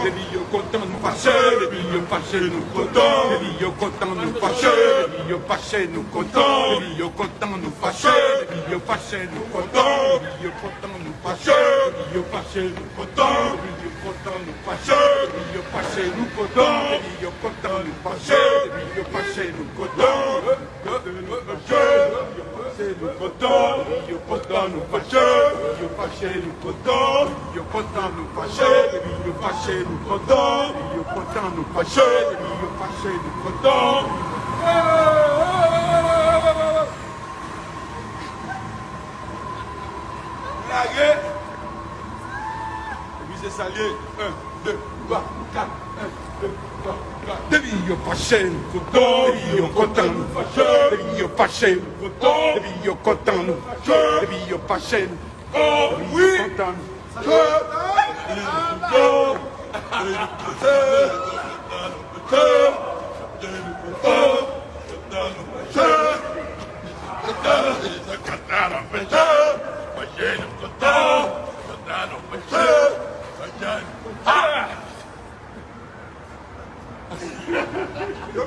Les billes contents nous fâchés, les billes fâchés nous contents. Les billes contents nous fâchés, les billes fâchés nous contents. Les billes contents nous fâchés, les billes fâchés nous contents. Les billes contents nous fâchés, les billes fâchés nous contents. Les billes contents nous fâchés, les billes fâchés nous contents. Les billes contents nous fâchés, les billes fâchés nous contents. Nous contents, les billes contents nous fâchés, les billes fâchés nous contents. Les billes contents nous fâchés, les billes fâchés nous contents. Les billes contents nous fâchés, les billes fâchés nous contents. Larguez. Et puis c'est salié. 1, 2, 3, 4. 1, 2, 3, 4. Les billes fâchés nous contents. Les billes contents nous fâchés. Les billes fâchés nous contents. Les billes contents nous fâchés. Les billes fâchés nous contents. Oui. You're